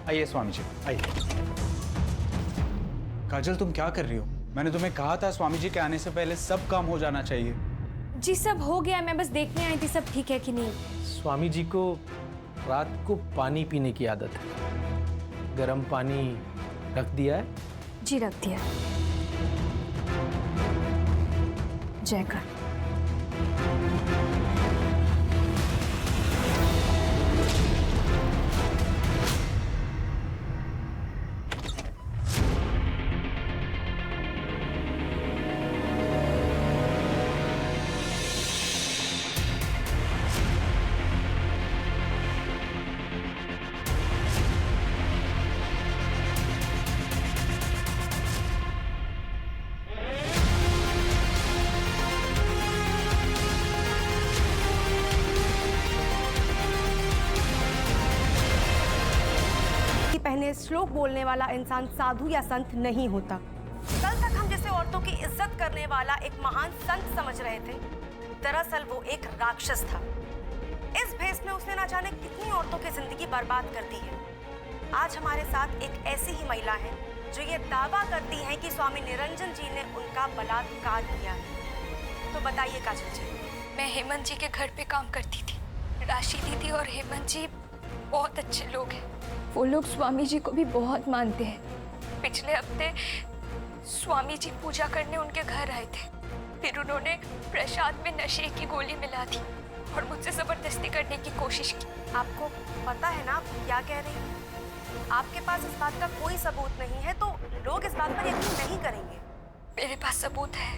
आइए स्वामी जी, आइए। काजल, तुम क्या कर रही हो? मैंने तुम्हें कहा था स्वामी जी के आने से पहले सब काम हो जाना चाहिए। जी सब हो गया, मैं बस देखने आई थी सब ठीक है कि नहीं। स्वामी जी को रात को पानी पीने की आदत है। गर्म पानी रख दिया है? जी रख दिया। जयकर। पहने श्लोक बोलने वाला इंसान साधु या संत नहीं होता। कल तक हम जिसे औरतों की इज्जत करने वाला एक महान संत समझ रहे थे, दरअसल वो एक राक्षस था। इस भेष में उसने ना जाने कितनी औरतों की जिंदगी बर्बाद कर दी है। आज हमारे साथ एक ऐसी ही महिला है जो ये दावा करती है कि स्वामी निरंजन जी ने उनका बलात्कार किया है। तो बताइए काजल जी। मैं हेमंत जी के घर पे काम करती थी। राशि दीदी और हेमंत जी बहुत अच्छे लोग हैं। वो लोग स्वामी जी को भी बहुत मानते हैं। पिछले हफ्ते स्वामी जी पूजा करने उनके घर आए थे। फिर उन्होंने प्रसाद में नशे की गोली मिला दी और मुझसे जबरदस्ती करने की कोशिश की। आपको पता है ना आप क्या कह रही हैं? आपके पास इस बात का कोई सबूत नहीं है तो लोग इस बात पर यकीन नहीं करेंगे। मेरे पास सबूत है।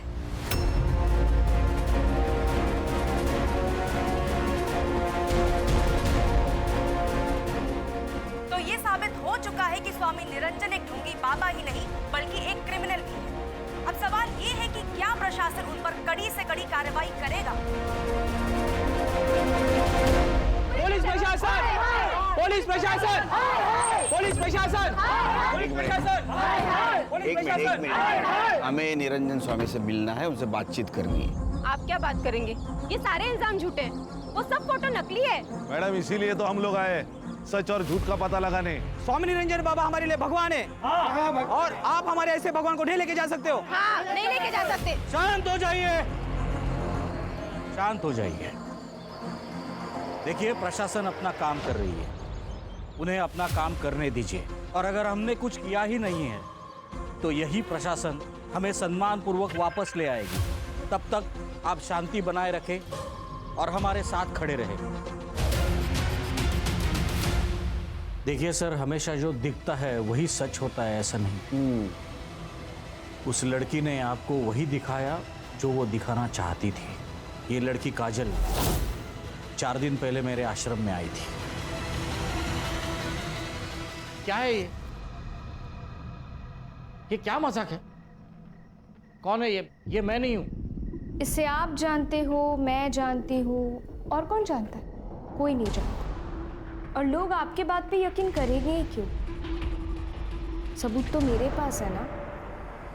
तो ये साबित हो चुका है कि स्वामी निरंजन एक ढोंगी बाबा ही नहीं बल्कि एक क्रिमिनल भी है। अब सवाल ये है कि क्या प्रशासन उन पर कड़ी से कड़ी कार्रवाई करेगा? पुलिस प्रशासन! पुलिस प्रशासन! पुलिस प्रशासन! पुलिस प्रशासन! पुलिस एक मिनट, हमें निरंजन स्वामी से मिलना है, उनसे बातचीत करनी है। आप क्या बात करेंगे? ये सारे इल्जाम झूठे हैं। वो सब फोटो नकली है। मैडम, इसीलिए तो हम लोग आए, सच और झूठ का पता लगाने। स्वामी निरंजन बाबा हमारे लिए भगवान है। और आप हमारे ऐसे भगवान को नहीं लेके जा सकते हो। हाँ, नहीं लेके जा सकते। शांत हो जाइए, शांत हो जाइए। देखिए, प्रशासन अपना काम कर रही है, उन्हें अपना काम करने दीजिए। और अगर हमने कुछ किया ही नहीं है तो यही प्रशासन हमें सम्मान पूर्वक वापस ले आएगी। तब तक आप शांति बनाए रखें और हमारे साथ खड़े रहें। देखिए सर, हमेशा जो दिखता है वही सच होता है, ऐसा नहीं। उस लड़की ने आपको वही दिखाया जो वो दिखाना चाहती थी। ये लड़की काजल 4 दिन पहले मेरे आश्रम में आई थी। क्या है ये? ये क्या मजाक है? कौन है ये? ये मैं नहीं हूं। इसे आप जानते हो, मैं जानती हूँ, और कौन जानता है? कोई नहीं जानता। और लोग आपके बात पे यकीन करेंगे ही क्यों? सबूत तो मेरे पास है ना।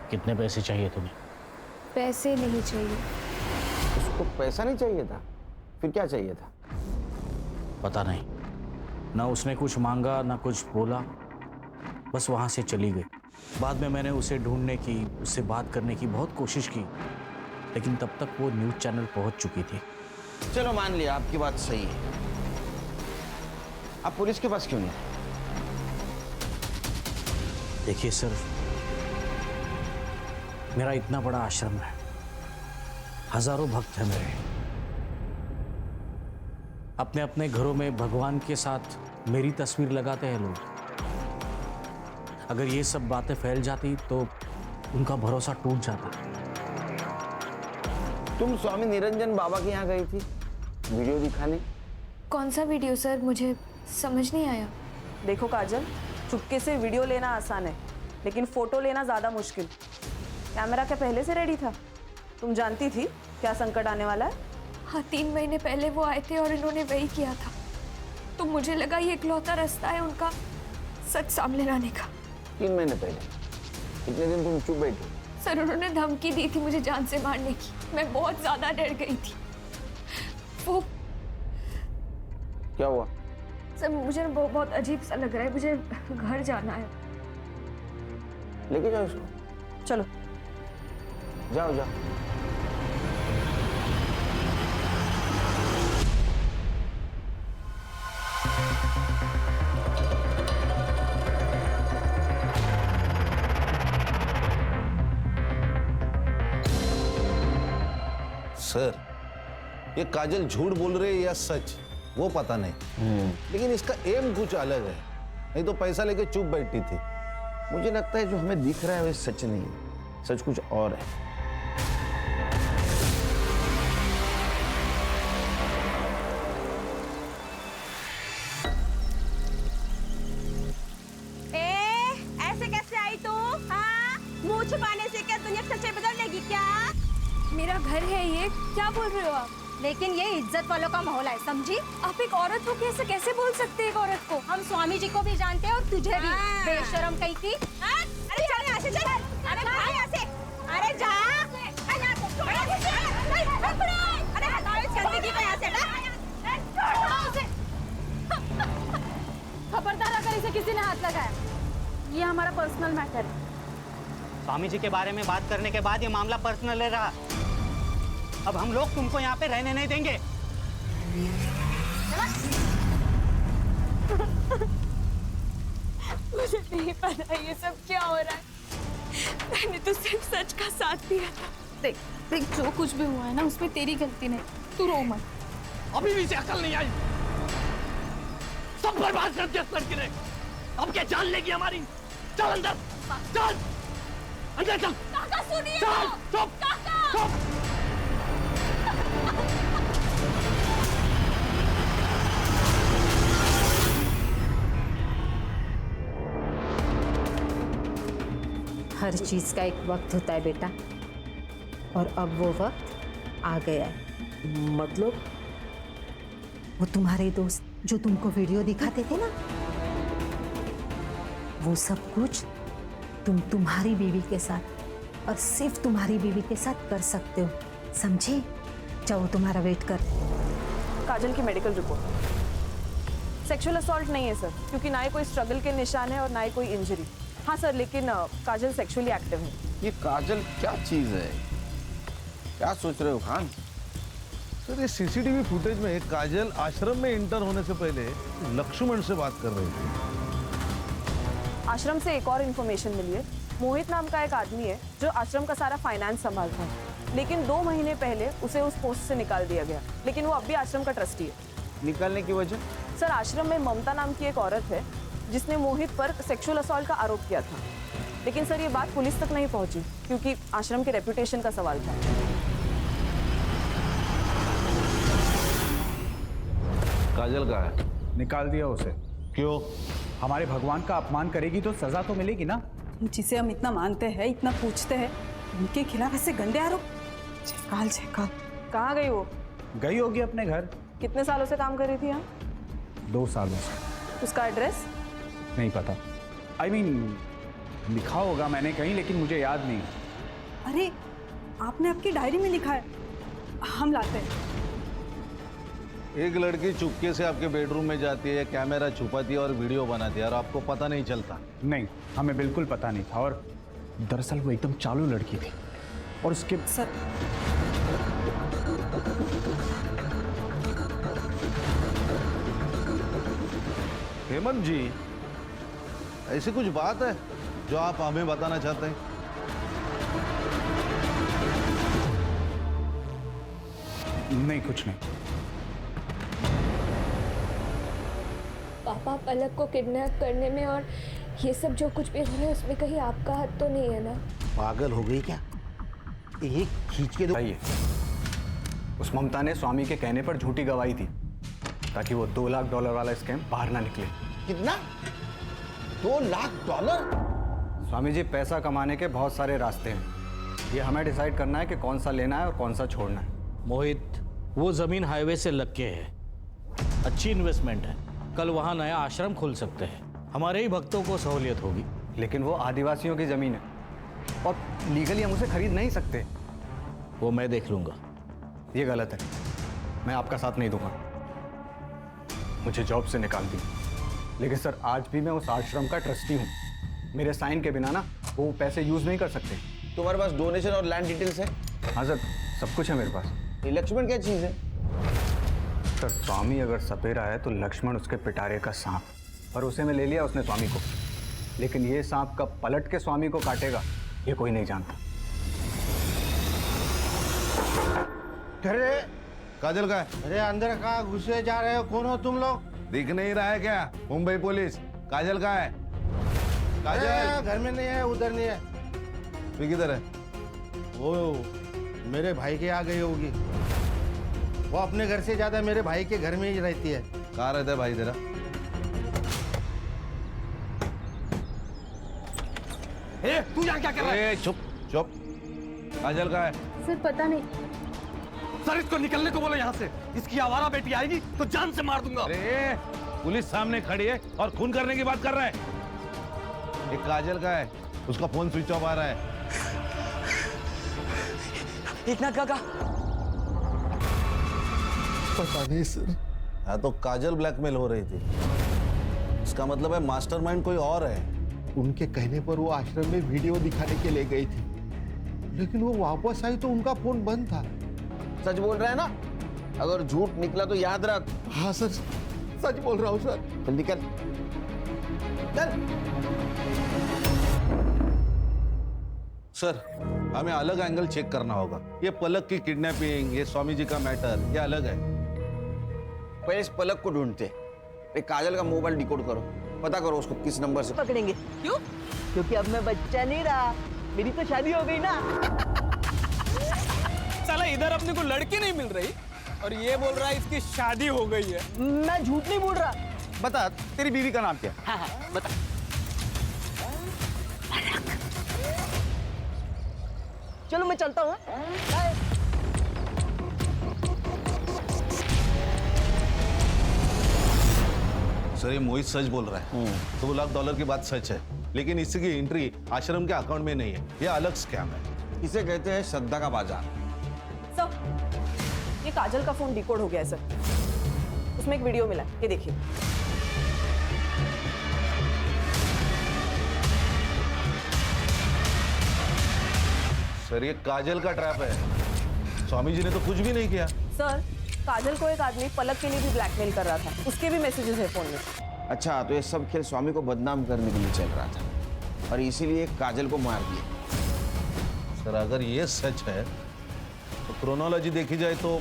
कितने पैसे चाहिए तुम्हें? पैसे नहीं चाहिए। उसको पैसा नहीं चाहिए था, फिर क्या चाहिए था? पता नहीं, ना उसने कुछ मांगा ना कुछ बोला, बस वहां से चली गई। बाद में मैंने उसे ढूंढने की, उससे बात करने की बहुत कोशिश की, लेकिन तब तक वो न्यूज़ चैनल पहुंच चुकी थी। चलो मान लिया आपकी बात सही है, आप पुलिस के पास क्यों नहीं? देखिए सर, मेरा इतना बड़ा आश्रम है, हजारों भक्त हैं मेरे। अपने अपने घरों में भगवान के साथ मेरी तस्वीर लगाते हैं लोग। अगर ये सब बातें फैल जाती तो उनका भरोसा टूट जाता। तुम स्वामी निरंजन बाबा के यहाँ गई थी वीडियो दिखाने? कौन सा वीडियो सर? मुझे समझ नहीं आया। देखो काजल, चुपके से वीडियो लेना आसान है, लेकिन फोटो लेना ज्यादा मुश्किल। कैमरा क्या पहले से रेडी था? तुम जानती थी क्या संकट आने वाला है? हाँ, 3 महीने पहले वो आए थे और इन्होंने वही किया था, तो मुझे लगा ये इकलौता रास्ता है उनका सच सामने लाने का। 3 महीने पहले? इतने दिन तुम चुप बैठी? सर, उन्होंने धमकी दी थी मुझे जान से मारने की। मैं बहुत ज्यादा डर गई थी। वो क्या हुआ? सर मुझे ना बहुत अजीब सा लग रहा है, मुझे घर जाना है। लेके जाओ इसको। चलो। जाओ जाओ। सर, ये काजल झूठ बोल रही है या सच वो पता नहीं, लेकिन इसका एम कुछ अलग है। नहीं तो पैसा लेके चुप बैठी थी। मुझे लगता है जो हमें दिख रहा है वो सच नहीं है, सच कुछ और है। ऐसे कैसे आई तू? हाँ, मुंह छुपाने से क्या दुनिया सच्चाई बदल लेगी क्या? मेरा घर है ये, क्या बोल रहे हो आप? लेकिन ये इज्जत वालों का माहौल है, समझी? आप एक औरत हो के ऐसे कैसे बोल सकते हैं एक औरत को? हम स्वामी जी को भी जानते हैं और तुझे भी। बेशरम कहीं की। अरे चल यहाँ से, चल। अरे भाग यहाँ से। अरे जा। अरे हटाओ इस गंदगी को यहाँ से, खबरदार अगर इसे किसी ने हाथ लगाया। ये हमारा पर्सनल मैटर है। स्वामी जी के बारे में बात करने के बाद ये मामला पर्सनल है रहा। अब हम लोग तुमको यहाँ पे रहने नहीं देंगे। मुझे नहीं पता ये सब क्या हो रहा है। मैंने तो सिर्फ सच का साथ दिया था। देख देख, जो कुछ भी हुआ है ना उसमें तेरी गलती नहीं, तू रो मत। अभी भी इसे अकल नहीं आई। सब बर्बाद कर दिया इस लड़की ने। अब क्या जान लेगी हमारी? चल अंदर, चल अंदर चल। काका सुनिए। चल चुप चुप। हर चीज का एक वक्त होता है बेटा, और अब वो वक्त आ गया है। मतलब? वो तुम्हारे दोस्त जो तुमको वीडियो दिखाते थे ना, वो सब कुछ तुम तुम्हारी बीवी के साथ और सिर्फ तुम्हारी बीवी के साथ कर सकते हो, समझे? जाओ, तुम्हारा वेट कर। काजल की मेडिकल रिपोर्ट। सेक्सुअल असॉल्ट नहीं है सर, क्योंकि ना ही कोई स्ट्रगल के निशान है और ना ही कोई इंजरी। हाँ सर, लेकिन काजल सेक्सुअली एक्टिव है। ये काजल क्या चीज है? क्या सोच रहे हो खान? सर, ये सीसीटीवी फुटेज में काजल आश्रम में इंटर होने से पहले लक्ष्मण से बात कर रही थी। आश्रम से एक और इन्फॉर्मेशन मिली है। मोहित नाम का एक आदमी है जो आश्रम का सारा फाइनेंस संभालता है, लेकिन 2 महीने पहले उसे उस पोस्ट से निकाल दिया गया, लेकिन वो अब भी आश्रम का ट्रस्टी है। निकालने की वजह? सर, आश्रम में ममता नाम की एक औरत है जिसने मोहित पर सेक्सुअल असॉल्ट का आरोप किया था, लेकिन सर ये बात पुलिस तक नहीं पहुंची क्योंकि आश्रम के रेपुटेशन का सवाल था। काजल कहाँ है? निकाल दिया उसे। क्यों? हमारे भगवान का अपमान करेगी तो सजा तो मिलेगी ना। जिसे हम इतना मानते हैं, इतना पूछते हैं, उनके खिलाफ ऐसे गंदे आरोप। जयकाल जयकाल। कहाँ गई वो? गई होगी अपने घर। कितने सालों से काम कर रही थी यहाँ? 2 सालों से। उसका एड्रेस? नहीं पता। I mean, लिखा होगा मैंने कहीं, लेकिन मुझे याद नहीं। अरे आपने आपकी डायरी में लिखा है, हम लाते हैं। एक लड़की चुपके से आपके बेडरूम में जाती है, कैमरा छुपाती है और वीडियो बनाती है, और आपको पता नहीं चलता? नहीं, हमें बिल्कुल पता नहीं था, और दरअसल वो एकदम चालू लड़की थी। और उसके सर, हेमंत जी, ऐसी कुछ बात है जो आप हमें बताना चाहते हैं? नहीं, कुछ नहीं। पापा पलक को किडनैप करने में और ये सब जो कुछ भी हो रहा है उसमें कहीं आपका हाथ तो नहीं है ना? पागल हो गई क्या? एक खींच के दो। उस ममता ने स्वामी के कहने पर झूठी गवाही दी ताकि वो $2 लाख वाला स्कैम बाहर ना निकले। कितना? $2 लाख? स्वामी जी, पैसा कमाने के बहुत सारे रास्ते हैं। ये हमें डिसाइड करना है कि कौन सा लेना है और कौन सा छोड़ना है। मोहित, वो जमीन हाईवे से लग के है, अच्छी इन्वेस्टमेंट है। कल वहाँ नया आश्रम खुल सकते हैं, हमारे ही भक्तों को सहूलियत होगी। लेकिन वो आदिवासियों की जमीन है और लीगली हम उसे खरीद नहीं सकते। वो मैं देख लूंगा। ये गलत है, मैं आपका साथ नहीं दूंगा। मुझे जॉब से निकाल दी। लेकिन सर आज भी मैं उस आश्रम का ट्रस्टी हूँ। मेरे साइन के बिना ना वो पैसे यूज नहीं कर सकते। तुम्हारे पास डोनेशन और लैंड डिटेल्स है? हाँ सर, सब कुछ है मेरे पास। ये लक्ष्मण क्या चीज है? सर स्वामी अगर सपेरा है तो लक्ष्मण उसके पिटारे का सांप, और उसे में ले लिया उसने स्वामी को। लेकिन ये सांप कब पलट के स्वामी को काटेगा ये कोई नहीं जानता। अरे काजल का है? अरे अंदर कहाँ घुसे जा रहे हो? कौन हो तुम लोग? दिख नहीं रहा है क्या? मुंबई पुलिस। काजल का है? काजल घर में नहीं है, उधर नहीं है। तू किधर है? वो मेरे भाई के आ गई होगी। वो अपने घर से ज्यादा मेरे भाई के घर में ही रहती है। कहाँ रहता है भाई तेरा? तू यहाँ क्या कर रहा है? चुप चुप। काजल का है? सर पता नहीं। सर इसको निकलने को बोलो यहाँ से। इसकी आवारा बेटी आएगी तो जान से मार दूंगा। अरे पुलिस सामने खड़ी है और खून करने की बात कर रहा है। ये काजल का है, उसका फोन स्विच ऑफ आ रहा है। एकनाथ काका, पता नहीं सर। हाँ तो काजल ब्लैकमेल हो रही थी, इसका मतलब है मास्टरमाइंड कोई और है। उनके कहने पर वो आश्रम में वीडियो दिखाने के लिए गई थी, लेकिन वो वापस आई तो उनका फोन बंद था। सच बोल रहा है ना? अगर झूठ निकला तो याद रख। हाँ सर, सच बोल रहा हूँ सर। जल्दी कर, चल। सर हमें अलग एंगल चेक करना होगा। ये पलक की किडनैपिंग, ये स्वामी जी का मैटर, ये अलग है। पहले इस पलक को ढूंढते। काजल का मोबाइल डिकोड करो, पता करो उसको किस नंबर से पकड़ेंगे। क्यों? क्योंकि अब मैं बच्चा नहीं रहा, मेरी तो शादी हो गई ना। साला इधर अपने को लड़की नहीं मिल रही और ये बोल रहा है इसकी शादी हो गई है। मैं झूठ नहीं बोल रहा। बता तेरी बीवी का नाम क्या? हाँ हाँ बता। चलो मैं चलता हूँ। सर ये मोहित सच बोल रहा है। $2 लाख की बात सच है, लेकिन इसकी एंट्री आश्रम के अकाउंट में नहीं है। ये अलग स्कैम है। इसे कहते हैं श्रद्धा का बाजार। सर ये काजल का फोन डिकोड हो गया है सर। उसमें एक वीडियो मिला, ये देखिए। सर ये काजल का ट्रैप है। स्वामी जी ने तो कुछ भी नहीं किया। सर काजल को एक आदमी पलक के लिए भी ब्लैकमेल कर रहा था, उसके भी मैसेजेस है फोन में। अच्छा, तो ये सब खेल स्वामी को बदनाम करने के लिए चल रहा था और इसीलिए काजल को मार दिया। सर अगर ये सच है तो क्रोनोलॉजी देखी जाए तो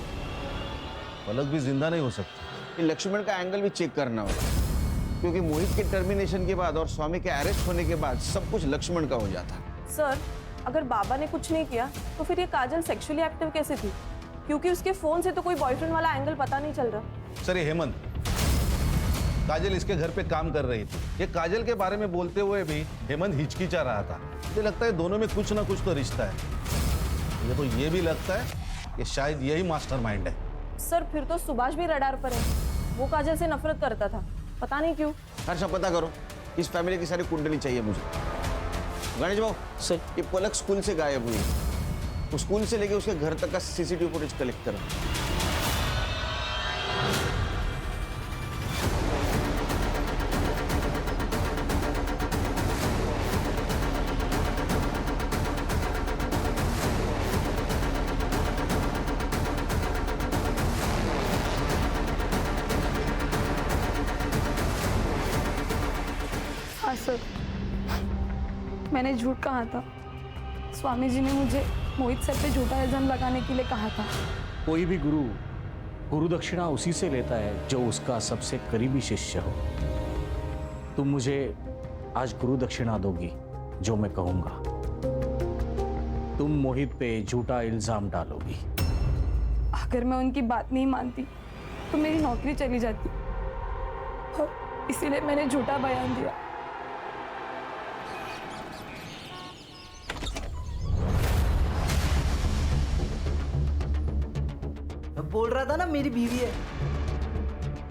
पलक भी जिंदा नहीं हो सकती। ये लक्ष्मण का एंगल भी चेक करना होगा, क्योंकि मोहित के टर्मिनेशन के बाद और स्वामी के अरेस्ट होने के बाद सब कुछ लक्ष्मण का हो जाता। सर अगर बाबा ने कुछ नहीं किया तो फिर ये काजल सेक्सुअली एक्टिव कैसे थी? क्योंकि उसके फोन से तो कोई बॉयफ्रेंड वाला एंगल पता नहीं चल रहा। सर ये हेमंत, काजल इसके घर पे काम कर रही थी। ये काजल के बारे में बोलते हुए भी हेमंत हिचकिचा रहा था। मुझे लगता है दोनों में कुछ ना कुछ तो रिश्ता है। मुझे तो ये भी लगता है कि शायद यही मास्टरमाइंड है। सर फिर तो सुभाष भी रडार पर है। वो काजल से नफरत करता था, पता नहीं क्यों। हर्षा पता करो, इस फैमिली की सारी कुंडली चाहिए मुझे। गणेश भाऊ सर, ये पलक स्कूल से गायब हुई, तो स्कूल से लेके उसके घर तक का सीसीटीवी फुटेज कलेक्ट करो। हाँ सर, मैंने झूठ कहा था। स्वामी जी ने मुझे मोहित सर पे झूठा इल्जाम लगाने के लिए कहा था। कोई भी गुरु दक्षिणा उसी से लेता है जो उसका सबसे करीबी शिष्य हो। तुम मुझे आज गुरु दक्षिणा दोगी जो मैं कहूंगा। तुम मोहित पे झूठा इल्जाम डालोगी। अगर मैं उनकी बात नहीं मानती तो मेरी नौकरी चली जाती, और इसीलिए मैंने झूठा बयान दिया। बोल रहा था ना मेरी बीवी है।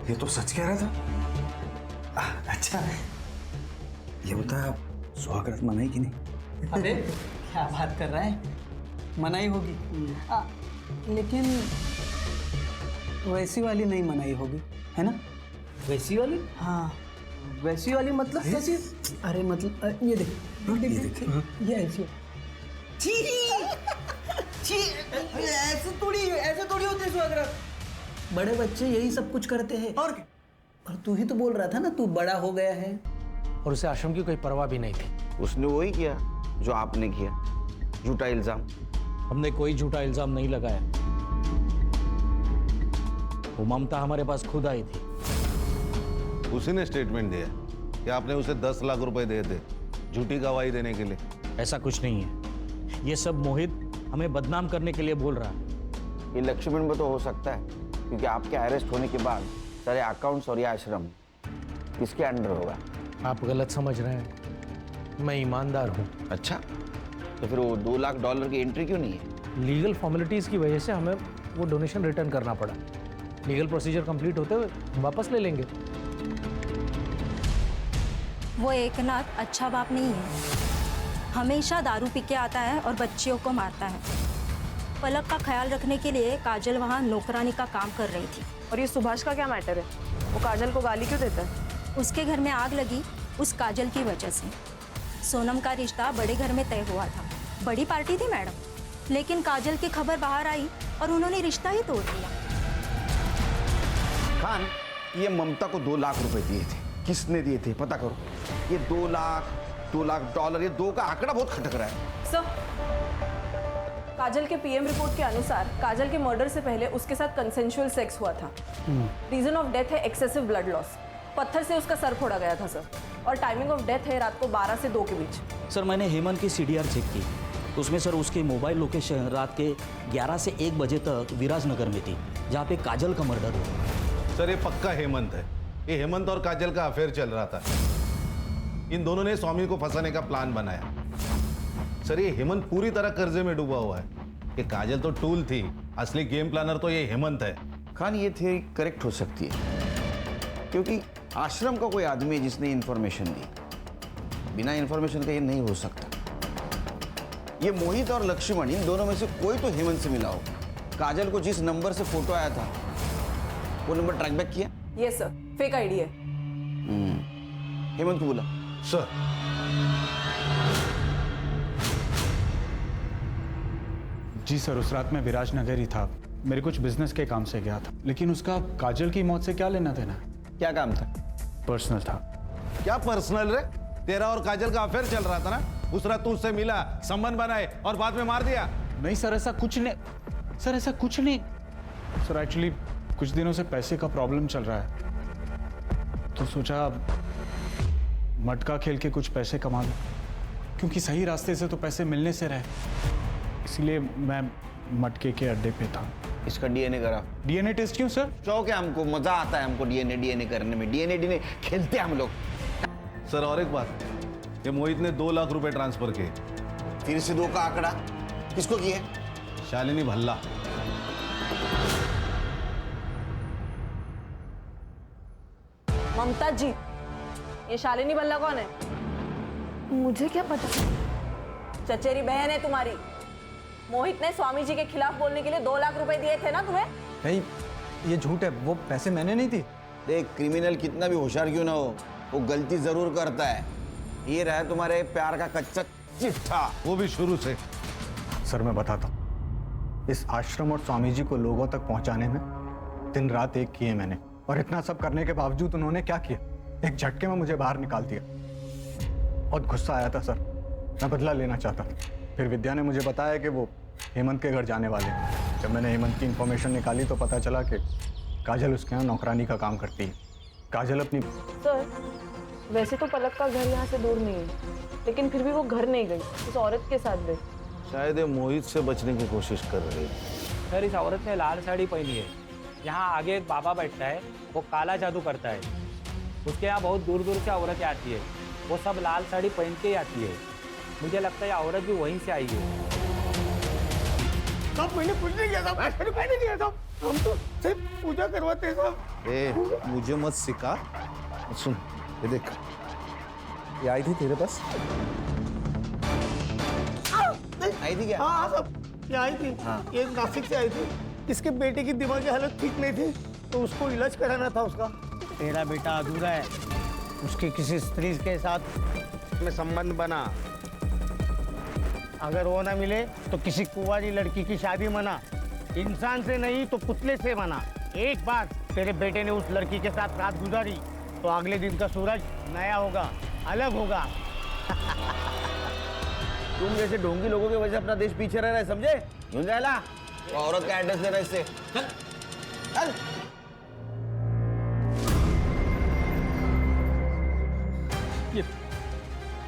ये तो सच कह रहा था। अच्छा ये बता, स्वागत मनाई कि नहीं? अबे क्या बात कर रहा है, मनाई होगी। लेकिन वैसी वाली नहीं मनाई होगी, है ना? वैसी वाली? हाँ, वैसी वाली मतलब कैसी? अरे मतलब ये देख, ये देख, ये ऐसी। छी, छी, ऐसे थोड़ी होते सुहागरात। बड़े बच्चे यही सब कुछ करते हैं। और क्या? और तू ही तो बोल रहा था ना, तू बड़ा हो गया है। और उसे आश्रम की कोई परवाह भी नहीं थी। उसने वही किया जो आपने किया, झूठा इल्जाम। हमने कोई झूठा इल्जाम नहीं लगाया। वो ममता हमारे पास खुद आई थी। उसी ने स्टेटमेंट दिया कि आपने उसे 10 लाख रुपए दिए थे झूठी गवाही देने के लिए। ऐसा कुछ नहीं है। ये सब मोहित हमें बदनाम करने के लिए बोल रहा है। ये लक्ष्मण में तो हो सकता है, क्योंकि आपके अरेस्ट होने के बाद सारे अकाउंट्स और ये आश्रम किसके अंडर होगा? आप गलत समझ रहे हैं, मैं ईमानदार हूँ। अच्छा, तो फिर वो $2 लाख की एंट्री क्यों नहीं है? लीगल फॉर्मेलिटीज़ की वजह से हमें वो डोनेशन रिटर्न करना पड़ा। लीगल प्रोसीजर कंप्लीट होते हुए हम वापस ले लेंगे। वो एकनाथ अच्छा बाप नहीं है। हमेशा दारू पी के आता है और बच्चियों को मारता है। पलक का ख्याल रखने के लिए काजल वहाँ नौकरानी का काम कर रही थी। और ये सुभाष का क्या मैटर है? वो काजल को गाली क्यों देता है? उसके घर में आग लगी उस काजल की वजह से। सोनम का रिश्ता बड़े घर में तय हुआ था, बड़ी पार्टी थी मैडम, लेकिन काजल की खबर बाहर आई और उन्होंने रिश्ता ही तोड़ दिया। खान, ये ममता को $2 लाख दिए थे। किसने दिए थे पता करो। ये $2 लाख, ये 2 का आंकड़ा बहुत खटक रहा है। सर, काजल के पीएम रिपोर्ट के अनुसार काजल के मर्डर से पहले उसके साथ कंसेंशुअल सेक्स हुआ था। रीजन ऑफ डेथ है एक्सेसिव ब्लड लॉस। पत्थर से उसका सर फोड़ा गया था सर। और टाइमिंग ऑफ डेथ है रात को 12 से 2 के बीच। सर, मैंने हेमंत की CDR चेक की, तो उसमें सर उसके मोबाइल लोकेशन रात के 11 से 1 बजे तक विराजनगर में थी, जहाँ पे काजल का मर्डर हुआ। सर, ये पक्का हेमंत है। ये हेमंत और काजल का अफेयर चल रहा था। इन दोनों ने स्वामी को फंसाने का प्लान बनाया। सर, ये हेमंत पूरी तरह कर्जे में डूबा हुआ है। ये काजल तो टूल थी, असली गेम प्लानर तो ये हेमंत है। खान, ये थ्योरी करेक्ट हो सकती है, क्योंकि आश्रम का कोई आदमी है जिसने इंफॉर्मेशन दी। बिना इंफॉर्मेशन का ये नहीं हो सकता। ये मोहित और लक्ष्मण, इन दोनों में से कोई तो हेमंत से मिला हो। काजल को जिस नंबर से फोटो आया था वो नंबर ट्रैक बैक किया? यस सर, फेक आईडी है। हेमंत को बोला। सर, जी सर, उस रात मैं विराजनगर ही था। मेरे कुछ बिजनेस के काम से गया था, लेकिन उसका काजल की मौत से क्या लेना देना? क्या काम था? पर्सनल था। क्या पर्सनल रे? तेरा और काजल का अफेयर चल रहा था ना। उस रात तू उससे मिला, संबंध बनाए और बाद में मार दिया। नहीं सर, ऐसा कुछ नहीं। सर, ऐसा कुछ नहीं। सर, एक्चुअली कुछ दिनों से पैसे का प्रॉब्लम चल रहा है, तो सोचा मटका खेल के कुछ पैसे कमा लूं, क्योंकि सही रास्ते से तो पैसे मिलने से रहे। इसलिए मैं मटके के अड्डे पे था। इसका डीएनए करा। डीएनए टेस्ट क्यों सर? शौक है हमको, मजा आता है हमको डीएनए करने में। डीएनए खेलते हैं हम लोग। सर, और एक बात, ये मोहित ने $2 लाख ट्रांसफर किए। फिर से 2 का आंकड़ा किसको किए? शालिनी भल्ला। ममता जी, ये शालिनी भल्ला कौन है? मुझे क्या पता। चचेरी बहन है तुम्हारी। मोहित ने स्वामी जी के खिलाफ बोलने के लिए 2 लाख रुपए दिए थे ना तुम्हें? नहीं, ये झूठ है। वो पैसे मैंने नहीं दिए। देख, क्रिमिनल कितना भी होशियार क्यों ना हो, वो गलती जरूर करता है। ये रहा तुम्हारे प्यार का कच्चा चिट्ठा, वो भी शुरू से। सर, मैं बताता हूँ। इस आश्रम और स्वामी जी को लोगों तक पहुंचाने में दिन रात एक किए मैंने, और इतना सब करने के बावजूद उन्होंने क्या किया? एक झटके में मुझे बाहर निकाल दिया। बहुत गुस्सा आया था सर, मैं बदला लेना चाहता था। फिर विद्या ने मुझे बताया कि वो हेमंत के घर जाने वाले हैं। जब मैंने हेमंत की इंफॉर्मेशन निकाली तो पता चला कि काजल उसके यहाँ नौकरानी का काम करती है। काजल अपनी... सर, वैसे तो पलक का घर यहाँ से दूर नहीं है, लेकिन फिर भी वो घर नहीं गई, उस औरत के साथ गई। शायद ये मोहित से बचने की कोशिश कर रही है। सर, इस औरत ने लाल साड़ी पहनी है। यहाँ आगे एक बाबा बैठता है, वो काला जादू करता है। उसके यहाँ बहुत दूर दूर से औरतें आती है, वो सब लाल साड़ी पहन के ही आती है। मुझे लगता है ये औरत भी वहीं से आई है। साहब, मैंने कुछ नहीं किया था, मैंने किया था। हम तो सिर्फ पूजा करवाते हैं साहब। ए, मुझे मत सिखा। सुन, ये देख, ये आई थी तेरे पास? आई थी क्या? हाँ साहब, ये आई थी। ये नासिक से आई थी। इसके बेटे की दिमागी हालत ठीक नहीं थी, तो उसको इलाज कराना था उसका। तेरा बेटा अधूरा है, उसके किसी स्त्री के साथ में संबंध बना। अगर वो ना मिले तो किसी कुंवारी लड़की की शादी मना, इंसान से नहीं तो पुतले से मना। एक बार तेरे बेटे ने उस लड़की के साथ रात गुजारी तो अगले दिन का सूरज नया होगा, अलग होगा। तुम जैसे ढोंगी लोगों की वजह से अपना देश पीछे रह रहा है, समझे? झुंझैला, वो औरत का एड्रेस ले रहा है इससे। चल चल।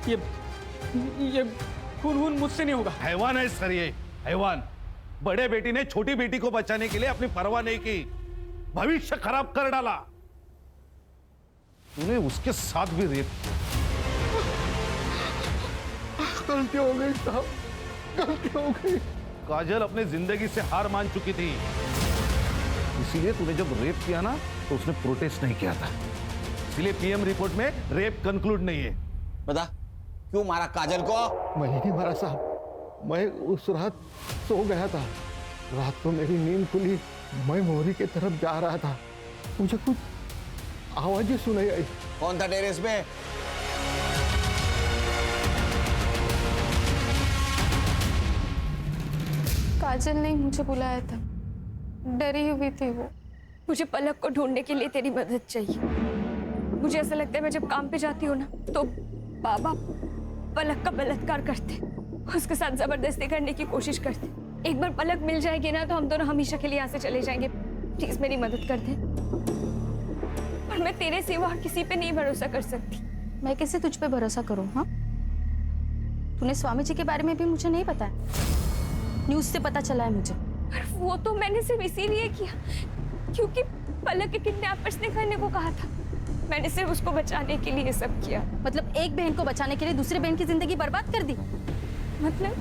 ये खून मुझसे नहीं होगा। हैवान है सर, ये हैवान। बड़े बेटी ने छोटी बेटी को बचाने के लिए अपनी परवाह नहीं की, भविष्य खराब कर डाला। तूने उसके साथ भी रेप किया। गलती हो गई साहब, गलती हो गई। काजल अपने जिंदगी से हार मान चुकी थी, इसीलिए तूने जब रेप किया ना तो उसने प्रोटेस्ट नहीं किया था, इसलिए पीएम रिपोर्ट में रेप कंक्लूड नहीं है। बता क्यों मारा काजल को? मैं नहीं मारा साहब, मैं उस रात सो गया था। रात को मेरी नींद खुली, मैं मोहरी की तरफ जा रहा था, मुझे कुछ आवाजें सुनाई आई। कौन था टेरेस पे? काजल ने मुझे बुलाया था, डरी हुई थी वो। मुझे पलक को ढूंढने के लिए तेरी मदद चाहिए। मुझे ऐसा लगता है मैं जब काम पे जाती हूँ ना तो बाबा पलक का बलात्कार करते, उसके साथ जबरदस्ती करने की कोशिश करते। एक बार पलक मिल जाएगी ना तो हम दोनों हमेशा के लिए यहाँ से चले जाएंगे। प्लीज मेरी मदद कर दे। पर मैं तेरे सिवा और किसी पे नहीं भरोसा कर सकती। मैं कैसे तुझ पे भरोसा करूँ? हाँ, तूने स्वामी जी के बारे में भी मुझे नहीं बताया, न्यूज से पता चला है मुझे। पर वो तो मैंने सिर्फ इसीलिए किया क्योंकि पलक के किडनैपर्स ने करने को कहा था। मैंने सिर्फ उसको बचाने के लिए सब किया। मतलब एक बहन को बचाने के लिए दूसरे बहन की जिंदगी बर्बाद कर दी? मतलब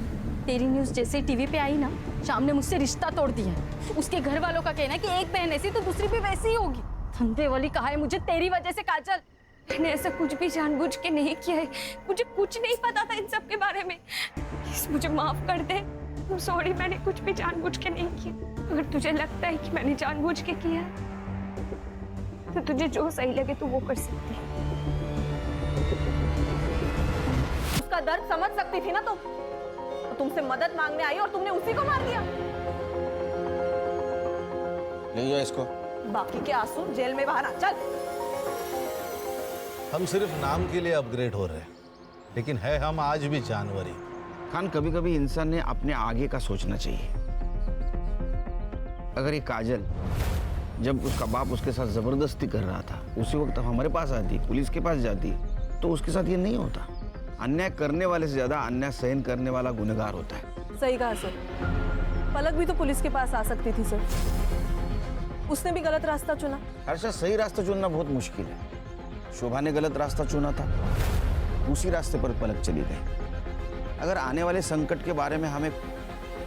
तेरी न्यूज जैसे टीवी पे आई ना, शाम ने मुझसे रिश्ता तोड़ दिया। उसके घर वालों का कहना है कि एक बहन ऐसी तो दूसरी भी वैसी ही होगी। धंधे वाली कहा है मुझे तेरी वजह से काजल। मैंने ऐसा कुछ भी जानबूझ के नहीं किया है, मुझे कुछ नहीं पता था इन सब के बारे में। प्लीज मुझे माफ कर दे। सॉरी, मैंने कुछ भी जानबूझ के नहीं किया। अगर तुझे लगता है कि मैंने जानबूझ के किया तो तुझे जो सही लगे तू वो कर सकती है। उसका दर्द समझ सकती थी ना तुम, तो तुमसे मदद मांगने आई और तुमने उसी को मार दिया। ले जाओ इसको। बाकी के आंसू जेल में बहाना। चल। हम सिर्फ नाम के लिए अपग्रेड हो रहे हैं, लेकिन है हम आज भी जानवर ही। खान, कभी कभी इंसान ने अपने आगे का सोचना चाहिए। अगर ये काजल जब उसका बाप उसके साथ जबरदस्ती कर रहा था उसी वक्त हमारे पास आती, पुलिस के पास जाती, तो उसके साथ ये नहीं होता। अन्याय करने वाले से ज्यादा अन्याय सहन करने वाला गुनहगार होता है। सही कहा सर, पलक भी तो पुलिस के पास आ सकती थी सर, उसने भी गलत रास्ता चुना। हर्षा, सही रास्ता चुनना बहुत मुश्किल है। शोभा ने गलत रास्ता चुना था, उसी रास्ते पर पलक चली गई। अगर आने वाले संकट के बारे में हमें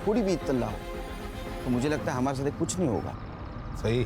थोड़ी भी इत्तला हो तो मुझे लगता है हमारे साथ कुछ नहीं होगा। सही।